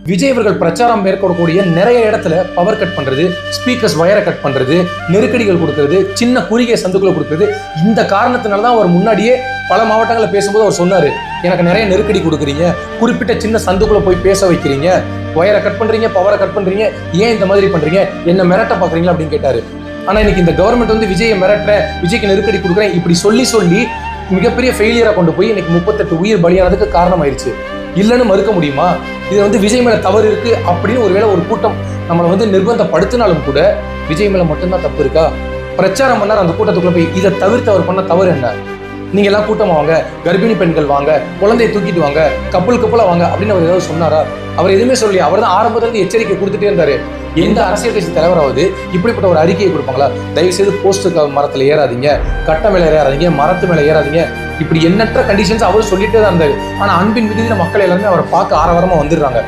விஜய் அவர்கள் பிரச்சாரம் மேற்கொள்ளக்கூடிய நிறைய இடத்துல பவர் கட் பண்றது, ஸ்பீக்கர்ஸ் வயரை கட் பண்றது, நெருக்கடிகள் கொடுக்கறது, சின்ன குறுகிய சந்துக்குள்ள கொடுக்கறது. இந்த காரணத்தினாலதான் அவர் முன்னாடியே பல மாவட்டங்களில் பேசும்போது அவர் சொன்னாரு, எனக்கு நிறைய நெருக்கடி கொடுக்குறீங்க, குறிப்பிட்ட சின்ன சந்துக்குள்ள போய் பேச வைக்கிறீங்க, வயரை கட் பண்றீங்க, பவரை கட் பண்றீங்க, ஏன் இந்த மாதிரி பண்றீங்க, என்ன மிரட்ட பாக்குறீங்களா அப்படின்னு கேட்டாரு. ஆனா இன்னைக்கு இந்த கவர்மெண்ட் வந்து விஜயை மிரட்டுறேன், விஜய்க்கு நெருக்கடி கொடுக்குறேன் இப்படி சொல்லி மிகப்பெரிய ஃபெயிலியரா கொண்டு போய் இன்னைக்கு 38 உயிர் பலியானதுக்கு காரணம் ஆயிடுச்சு. இல்லைன்னு மறுக்க முடியுமா? இது வந்து விஜய் மேல தவறு இருக்கு அப்படின்னு ஒருவேளை ஒரு கூட்டம் நம்மளை வந்து நிர்பந்தப்படுத்தினாலும் கூட விஜய் மேல மட்டும்தான் தப்பு இருக்கா? பிரச்சாரம் பண்ணார், அந்த கூட்டத்துக்குள்ள போய் இதை தவிர்த்து அவர் பண்ண தவறு என்ன? நீங்க எல்லாம் கூட்டமா வாங்க, கர்ப்பிணி பெண்கள் வாங்க, குழந்தையை தூக்கிட்டு வாங்க, கப்பலா வாங்க அப்படின்னு அவர் ஏதாவது சொன்னாரா? அவர் எதுவுமே சொல்லி, அவர் தான் ஆரம்பத்துல இருந்து எச்சரிக்கை கொடுத்துட்டே இருந்தாரு. எந்த அரசியல் கட்சி தலைவராவது இப்படிப்பட்ட ஒரு அறிக்கையை கொடுப்பாங்களா? தயவு செய்து போஸ்ட் மரத்துல ஏறாதீங்க, கட்ட மேல ஏறாதீங்க, மரத்து மேல ஏறாதீங்க, இப்படி எண்ணற்ற கண்டிஷன்ஸ் அவரு சொல்லிட்டே தான் இருந்தாரு. ஆனா அன்பின் விதியில மக்கள் எல்லாருமே அவரை பார்க்க ஆரவாரமா வந்துடுறாங்க.